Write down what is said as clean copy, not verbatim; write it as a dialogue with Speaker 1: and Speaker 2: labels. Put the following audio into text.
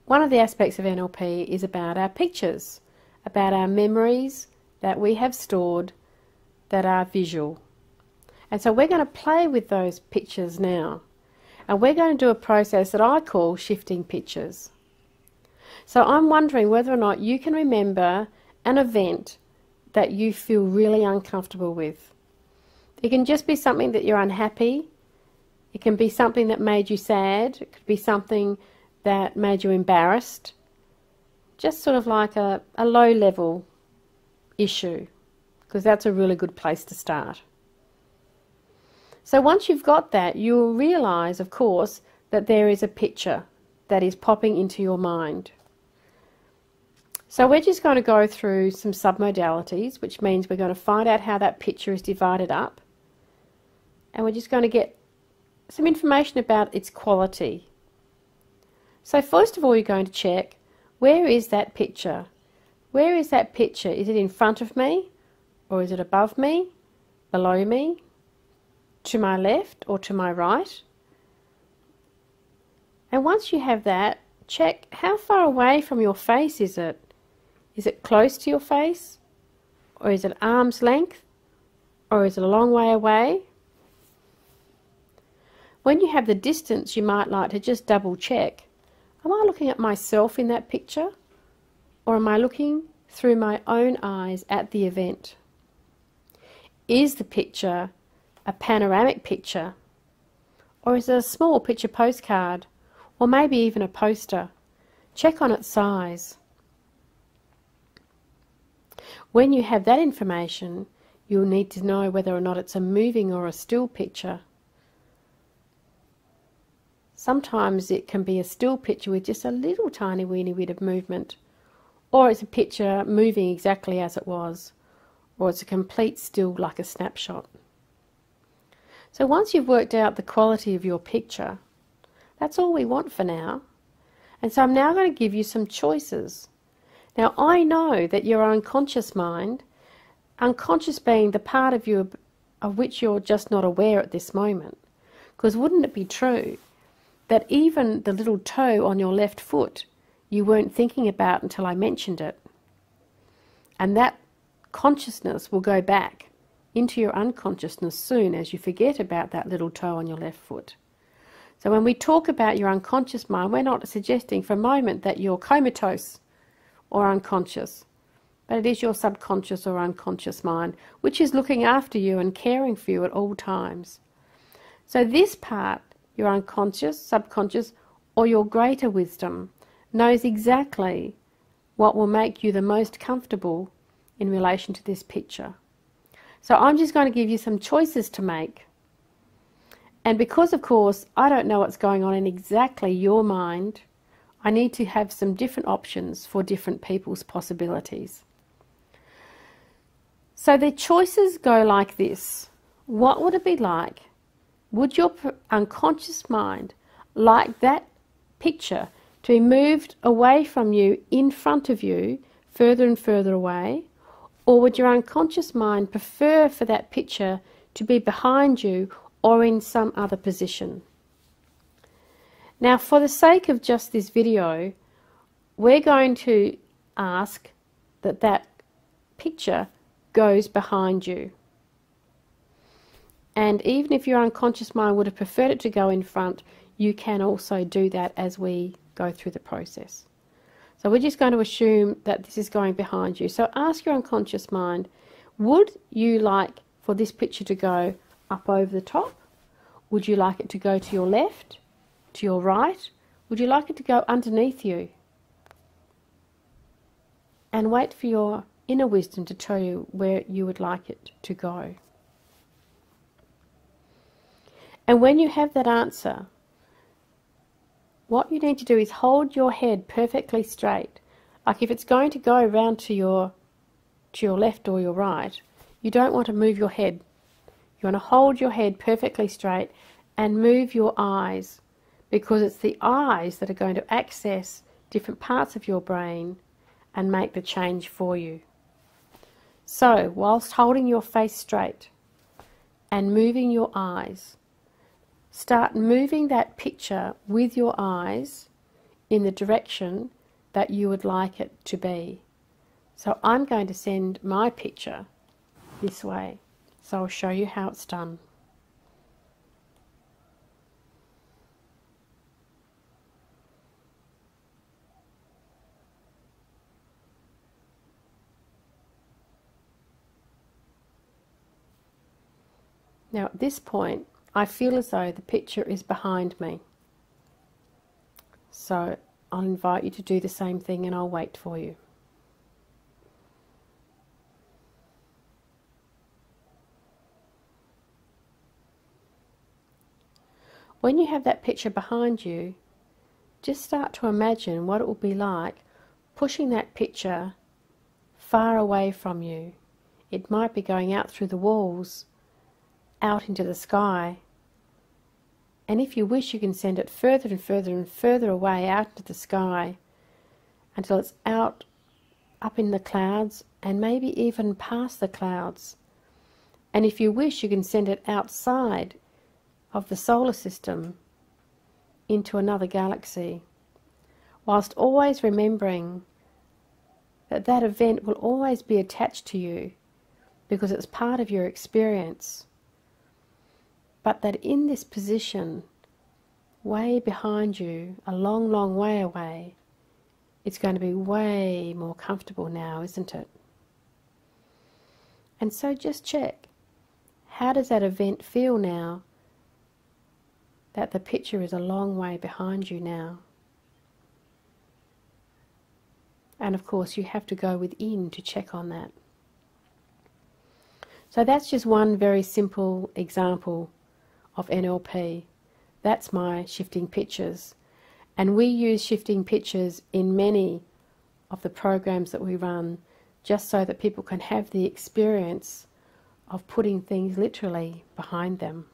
Speaker 1: one of the aspects of NLP is about our pictures, about our memories that we have stored that are visual. And so we're going to play with those pictures now. And we're going to do a process that I call shifting pictures. So I'm wondering whether or not you can remember an event that you feel really uncomfortable with. It can just be something that you're unhappy. It can be something that made you sad. It could be something that made you embarrassed. Just sort of like a low-level issue, because that's a really good place to start. So once you've got that, you'll realise, of course, that there is a picture that is popping into your mind. So we're just going to go through some submodalities, which means we're going to find out how that picture is divided up. And we're just going to get some information about its quality. So first of all, you're going to check, where is that picture? Where is that picture? Is it in front of me? Or is it above me? Below me? To my left or to my right? And once you have that, check how far away from your face is it? Is it close to your face? Or is it arm's length? Or is it a long way away? When you have the distance, you might like to just double check. Am I looking at myself in that picture? Or am I looking through my own eyes at the event? Is the picture a panoramic picture? Or is it a small picture postcard? Or maybe even a poster? Check on its size. When you have that information, you'll need to know whether or not it's a moving or a still picture. Sometimes it can be a still picture with just a little tiny weeny bit of movement, or it's a picture moving exactly as it was, or it's a complete still like a snapshot. So once you've worked out the quality of your picture, that's all we want for now. And so I'm now going to give you some choices. Now I know that your unconscious mind, unconscious being the part of you of which you're just not aware at this moment, because wouldn't it be true that even the little toe on your left foot you weren't thinking about until I mentioned it? And that consciousness will go back into your unconsciousness soon as you forget about that little toe on your left foot. So when we talk about your unconscious mind, we're not suggesting for a moment that you're comatose or unconscious, but it is your subconscious or unconscious mind which is looking after you and caring for you at all times. So this part, your unconscious, subconscious, or your greater wisdom, knows exactly what will make you the most comfortable in relation to this picture. So I'm just going to give you some choices to make. And because, of course, I don't know what's going on in exactly your mind, I need to have some different options for different people's possibilities. So the choices go like this. What would it be like? Would your unconscious mind like that picture to be moved away from you, in front of you, further and further away? Or would your unconscious mind prefer for that picture to be behind you or in some other position? Now, for the sake of just this video, we're going to ask that that picture goes behind you. And even if your unconscious mind would have preferred it to go in front, you can also do that as we go through the process. So we're just going to assume that this is going behind you. So ask your unconscious mind, would you like for this picture to go up over the top? Would you like it to go to your left, to your right? Would you like it to go underneath you? And wait for your inner wisdom to tell you where you would like it to go. And when you have that answer, what you need to do is hold your head perfectly straight. Like if it's going to go around to your left or your right, you don't want to move your head. You want to hold your head perfectly straight and move your eyes, because it's the eyes that are going to access different parts of your brain and make the change for you. So, whilst holding your face straight and moving your eyes, start moving that picture with your eyes in the direction that you would like it to be. So I'm going to send my picture this way. So I'll show you how it's done. Now at this point, I feel as though the picture is behind me. So I'll invite you to do the same thing and I'll wait for you. When you have that picture behind you, just start to imagine what it will be like pushing that picture far away from you. It might be going out through the walls, out into the sky, and if you wish you can send it further and further and further away out into the sky until it's out up in the clouds and maybe even past the clouds. And if you wish you can send it outside of the solar system into another galaxy, whilst always remembering that that event will always be attached to you because it's part of your experience, but that in this position, way behind you, a long, long way away, it's going to be way more comfortable now, isn't it? And so just check, how does that event feel now that the picture is a long way behind you now? And of course you have to go within to check on that. So that's just one very simple example of NLP. That's my shifting pictures. And we use shifting pictures in many of the programs that we run, just so that people can have the experience of putting things literally behind them.